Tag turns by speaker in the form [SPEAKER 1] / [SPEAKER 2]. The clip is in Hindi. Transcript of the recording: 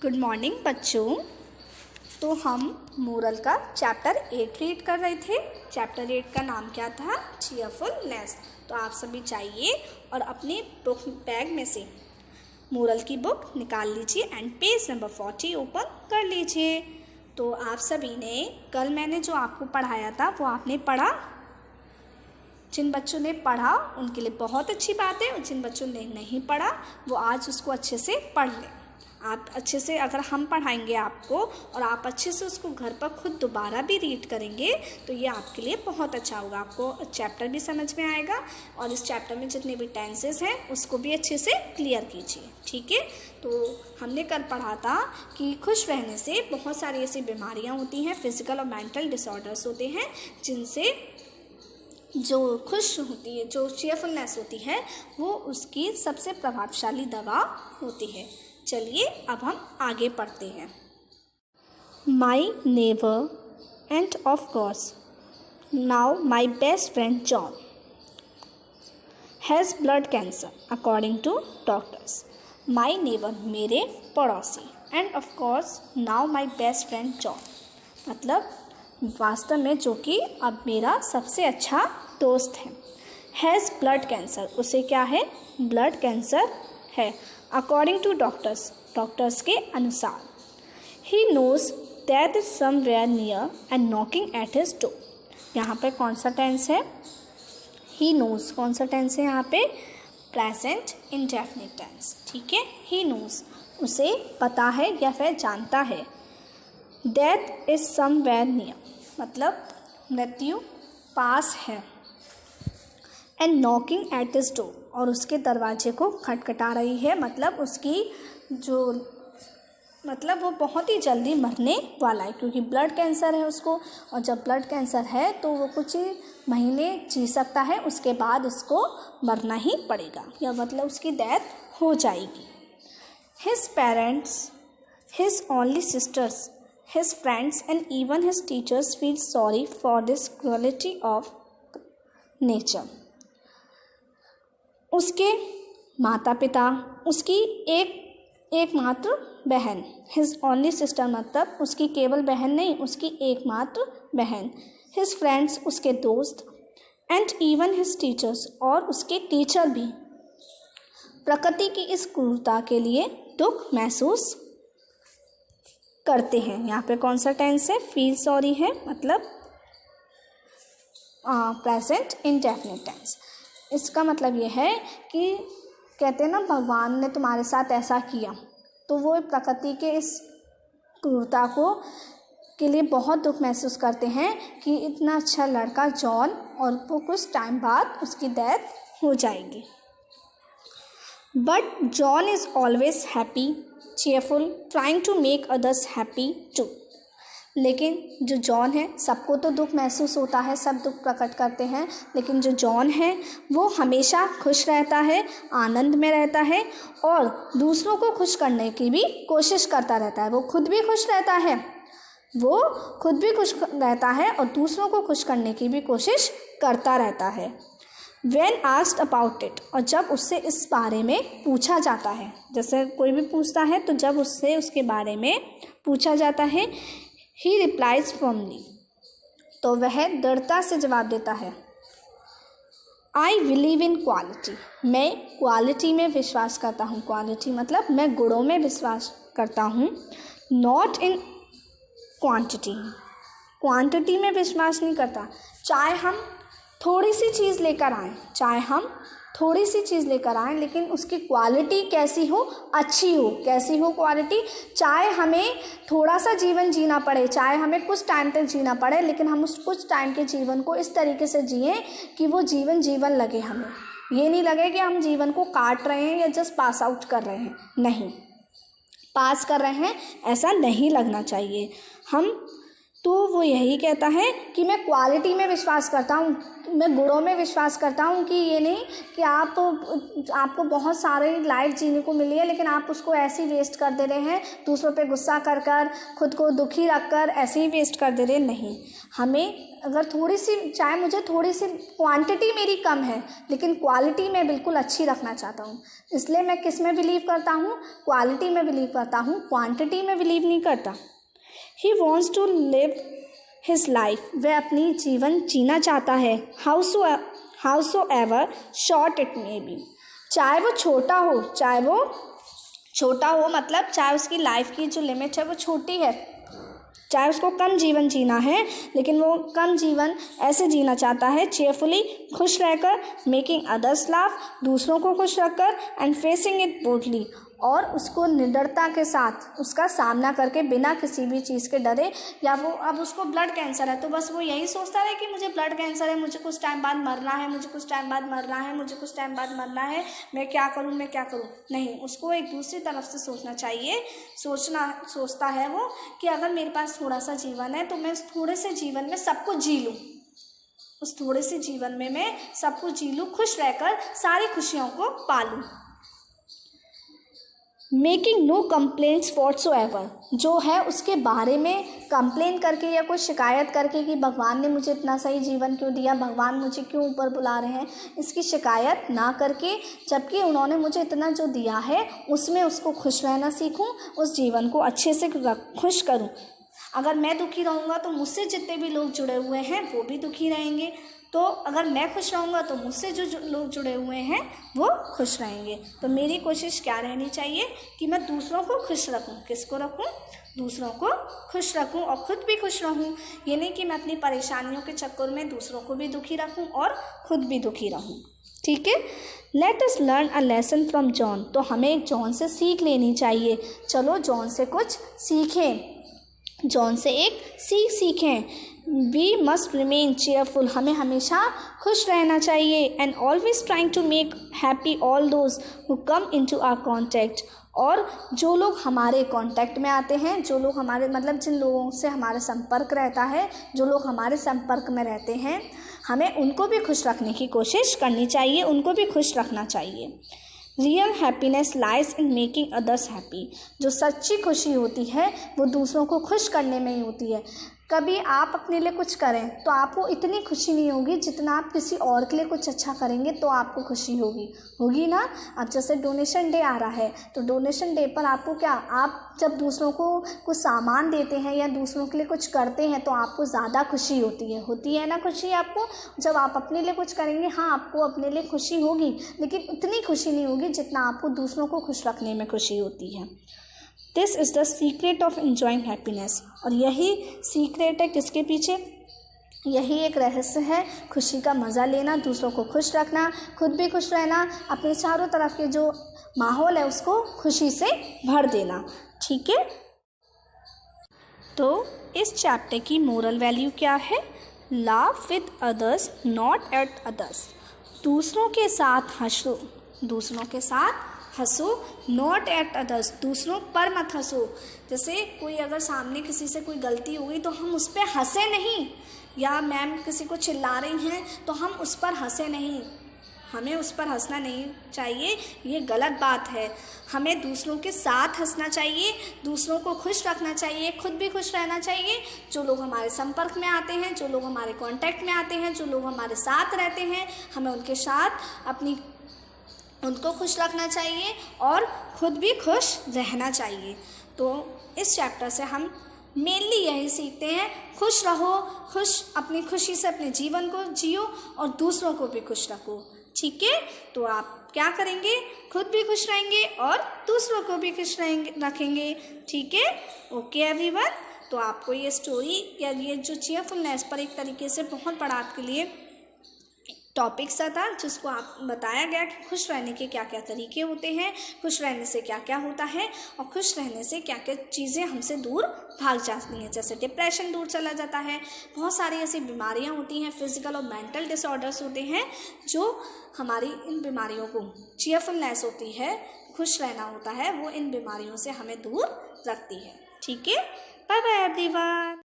[SPEAKER 1] गुड मॉर्निंग बच्चों। तो हम मोरल का चैप्टर 8 रीड कर रहे थे। चैप्टर 8 का नाम क्या था? चीयरफुलनेस। तो आप सभी चाहिए और अपने बुक बैग में से मोरल की बुक निकाल लीजिए एंड पेज नंबर 40 ओपन कर लीजिए। तो आप सभी ने कल मैंने जो आपको पढ़ाया था वो आपने पढ़ा? जिन बच्चों ने पढ़ा उनके लिए बहुत अच्छी बात है, और जिन बच्चों ने नहीं पढ़ा वो आज उसको अच्छे से पढ़ लें। आप अच्छे से, अगर हम पढ़ाएंगे आपको और आप अच्छे से उसको घर पर खुद दोबारा भी रीड करेंगे तो ये आपके लिए बहुत अच्छा होगा। आपको चैप्टर भी समझ में आएगा और इस चैप्टर में जितने भी टेंसेस हैं उसको भी अच्छे से क्लियर कीजिए, ठीक है। तो हमने कल पढ़ा था कि खुश रहने से बहुत सारी ऐसी बीमारियाँ होती हैं, फिजिकल और मेंटल डिसऑर्डर्स होते हैं, जिनसे जो खुश होती है, जो चीयरफुलनेस होती है, वो उसकी सबसे प्रभावशाली दवा होती है। चलिए अब हम आगे पढ़ते हैं। My neighbour and of course now my best friend John has blood cancer according to doctors. My neighbour मेरे पड़ोसी, and of course now my best friend John, मतलब वास्तव में जो कि अब मेरा सबसे अच्छा दोस्त है। हैज़ ब्लड कैंसर, उसे क्या है? ब्लड कैंसर है। अकॉर्डिंग टू डॉक्टर्स, डॉक्टर्स के अनुसार। He knows that is somewhere near and knocking at his door. यहाँ पे कौन सा टेंस है? He knows. कौन सा टेंस है यहाँ पे? प्रेजेंट इंडेफिनिट टेंस, ठीक है। ही नोज, उसे पता है या फिर जानता है। दैट इज समवेयर नियर, मतलब मृत्यु पास है। And knocking at his door, और उसके दरवाजे को खटखटा रही है, मतलब उसकी जो मतलब वो बहुत ही जल्दी मरने वाला है, क्योंकि ब्लड कैंसर है उसको, और जब ब्लड कैंसर है तो वो कुछ महीने जी सकता है, उसके बाद उसको मरना ही पड़ेगा, या मतलब उसकी डेथ हो जाएगी। His parents, his only sisters, his friends and even his teachers feel sorry for this cruelty of nature. उसके माता पिता, उसकी एकमात्र बहन, हिज ओनली सिस्टर मतलब उसकी केवल बहन नहीं, उसकी एकमात्र बहन। हिज फ्रेंड्स, उसके दोस्त, एंड इवन हिज टीचर्स, और उसके टीचर भी प्रकृति की इस क्रूरता के लिए दुख महसूस करते हैं। यहाँ पे कौन सा टेंस है? फील सॉरी है, मतलब प्रेजेंट इंडेफिनिट टेंस। इसका मतलब ये है कि कहते हैं ना, भगवान ने तुम्हारे साथ ऐसा किया, तो वो प्रकृति के इस क्रूरता को के लिए बहुत दुख महसूस करते हैं कि इतना अच्छा लड़का जॉन, और वो कुछ टाइम बाद उसकी डेथ हो जाएगी। But John is always happy, cheerful, trying to make others happy too. लेकिन जो जॉन है, सबको तो दुख महसूस होता है, सब दुख प्रकट करते हैं, लेकिन जो जॉन है वो हमेशा खुश रहता है, आनंद में रहता है, और दूसरों को खुश करने की भी कोशिश करता रहता है। वो खुद भी खुश रहता है, और दूसरों को खुश करने की भी कोशिश करता रहता है। When asked about it, और जब उससे इस बारे में पूछा जाता है, जैसे कोई भी पूछता है तो जब उससे उसके बारे में पूछा जाता है, he replies firmly, तो वह दृढ़ता से जवाब देता है, I believe in quality, मैं क्वालिटी में विश्वास करता हूँ। क्वालिटी मतलब मैं गुणों में विश्वास करता हूँ, not in quantity, क्वांटिटी में विश्वास नहीं करता। चाहे हम थोड़ी सी चीज़ लेकर आएँ, लेकिन उसकी क्वालिटी कैसी हो? अच्छी हो। कैसी हो क्वालिटी? चाहे हमें थोड़ा सा जीवन जीना पड़े, चाहे हमें कुछ टाइम तक जीना पड़े, लेकिन हम उस कुछ टाइम के जीवन को इस तरीके से जिएं कि वो जीवन लगे हमें। ये नहीं लगे कि हम जीवन को काट रहे हैं या जस्ट पास आउट कर रहे हैं, नहीं, पास कर रहे हैं, ऐसा नहीं लगना चाहिए। हम तो वो यही कहता है कि मैं क्वालिटी में विश्वास करता हूँ, मैं गुणों में विश्वास करता हूँ, कि ये नहीं कि आपको बहुत सारे लाइफ जीने को मिली है लेकिन आप उसको ऐसे ही वेस्ट कर दे रहे हैं, दूसरों पे गुस्सा कर कर, खुद को दुखी रख कर ऐसे ही वेस्ट कर दे रहे। नहीं, हमें अगर थोड़ी सी, चाहे मुझे थोड़ी सी क्वांटिटी मेरी कम है लेकिन क्वालिटी मैं बिल्कुल अच्छी रखना चाहता हूँ, इसलिए मैं किस में बिलीव करता हूँ? क्वालिटी में बिलीव करता हूँ, क्वांटिटी में बिलीव नहीं करता। He wants to live his life, वह अपनी जीवन जीना चाहता है, howsoever short it may be, चाहे वो छोटा हो, मतलब चाहे उसकी लाइफ की जो लिमिट है वो छोटी है, चाहे उसको कम जीवन जीना है लेकिन वो कम जीवन ऐसे जीना चाहता है, चेयरफुली, खुश रहकर, मेकिंग अदर्स लाफ, दूसरों को खुश रखकर, एंड फेसिंग इट बोल्डली, और उसको निडरता के साथ उसका सामना करके, बिना किसी भी चीज़ के डरे। या वो अब उसको ब्लड कैंसर है तो बस वो यही सोचता है कि मुझे ब्लड कैंसर है, मुझे कुछ टाइम बाद मरना है, मुझे कुछ टाइम बाद मरना है, मुझे कुछ टाइम बाद मरना है, मैं क्या करूँ। नहीं, उसको एक दूसरी तरफ से सोचना चाहिए। सोचता है वो कि अगर मेरे पास थोड़ा सा जीवन है तो मैं उस थोड़े से जीवन में सब कुछ जी लूँ, उस थोड़े से जीवन में मैं सब कुछ जी लूँ, खुश रहकर सारी खुशियों को पालूँ। मेकिंग नो कंप्लेंट्स व्हाटसोएवर, जो है उसके बारे में कंप्लेन करके या कोई शिकायत करके कि भगवान ने मुझे इतना सही जीवन क्यों दिया, भगवान मुझे क्यों ऊपर बुला रहे हैं, इसकी शिकायत ना करके, जबकि उन्होंने मुझे इतना जो दिया है उसमें उसको खुश रहना सीखूं, उस जीवन को अच्छे से खुश करूं। अगर मैं दुखी रहूँगा तो मुझसे जितने भी लोग जुड़े हुए हैं वो भी दुखी रहेंगे, तो अगर मैं खुश रहूँगा तो मुझसे जो लोग जुड़े हुए हैं वो खुश रहेंगे। तो मेरी कोशिश क्या रहनी चाहिए कि मैं दूसरों को खुश रखूँ। किसको रखूँ? दूसरों को खुश रखूँ और ख़ुद भी खुश रहूँ। ये नहीं कि मैं अपनी परेशानियों के चक्कर में दूसरों को भी दुखी रखूँ और ख़ुद भी दुखी रहूँ। ठीक है, let us learn a lesson from John. तो हमें जॉन से सीख लेनी चाहिए। चलो जॉन से कुछ सीखें, जॉन से एक सीखें। वी मस्ट रिमेन चेयरफुल, हमें हमेशा खुश रहना चाहिए। And always trying to make happy all those who come into our contact, और जो लोग हमारे कांटेक्ट में आते हैं, जो लोग हमारे मतलब जिन लोगों से हमारा संपर्क रहता है, जो लोग हमारे संपर्क में रहते हैं, हमें उनको भी खुश रखने की कोशिश करनी चाहिए, उनको भी खुश रखना चाहिए। Real happiness lies in making others happy, जो सच्ची खुशी होती है वो दूसरों को खुश करने में ही होती है। कभी आप अपने लिए कुछ करें तो आपको इतनी खुशी नहीं होगी जितना आप किसी और के लिए कुछ अच्छा करेंगे तो आपको खुशी होगी ना। अब जैसे डोनेशन डे आ रहा है तो डोनेशन डे पर आपको क्या, आप जब दूसरों को कुछ सामान देते हैं या दूसरों के लिए कुछ करते हैं तो आपको ज़्यादा खुशी होती है ना खुशी आपको। जब आप अपने लिए कुछ करेंगे, हाँ आपको अपने लिए खुशी होगी लेकिन उतनी खुशी नहीं होगी जितना आपको दूसरों को खुश रखने में खुशी होती है। This is the secret of enjoying happiness, और यही सीक्रेट है किसके पीछे, यही एक रहस्य है खुशी का मज़ा लेना, दूसरों को खुश रखना, खुद भी खुश रहना, अपने चारों तरफ के जो माहौल है उसको खुशी से भर देना। ठीक है, तो इस चैप्टर की मोरल वैल्यू क्या है? Laugh with others not at others, दूसरों के साथ हंसो, दूसरों के साथ हंसो, नॉट एट अदर्स, दूसरों पर मत हंसो। जैसे कोई अगर सामने किसी से कोई गलती हो गई तो हम उस पर हंसे नहीं, या मैम किसी को चिल्ला रही हैं तो हम उस पर हंसे नहीं, हमें उस पर हंसना नहीं चाहिए, ये गलत बात है। हमें दूसरों के साथ हंसना चाहिए, दूसरों को खुश रखना चाहिए, खुद भी खुश रहना चाहिए। जो लोग हमारे संपर्क में आते हैं, जो लोग हमारे कांटेक्ट में आते हैं, जो लोग हमारे साथ रहते हैं, हमें उनके साथ उनको खुश रखना चाहिए और ख़ुद भी खुश रहना चाहिए। तो इस चैप्टर से हम मेनली यही सीखते हैं, खुश रहो, अपनी खुशी से अपने जीवन को जियो और दूसरों को भी खुश रखो। ठीक है, तो आप क्या करेंगे, खुद भी खुश रहेंगे और दूसरों को भी खुश रखेंगे। ठीक है, ओके एवरीवन। तो आपको ये स्टोरी या ये जो चीयरफुलनेस पर एक तरीके से बहुत बड़ा आपके लिए टॉपिक सा था, जिसको आप बताया गया कि खुश रहने के क्या क्या तरीके होते हैं, खुश रहने से क्या क्या होता है और खुश रहने से क्या क्या चीज़ें हमसे दूर भाग जाती हैं। जैसे डिप्रेशन दूर चला जाता है, बहुत सारी ऐसी बीमारियां होती हैं, फिजिकल और मेंटल डिसऑर्डर्स होते हैं, जो हमारी इन बीमारियों को, चीयरफुलनेस होती है, खुश रहना होता है, वो इन बीमारियों से हमें दूर रखती है। ठीक है, बाय बाय एवरीवन।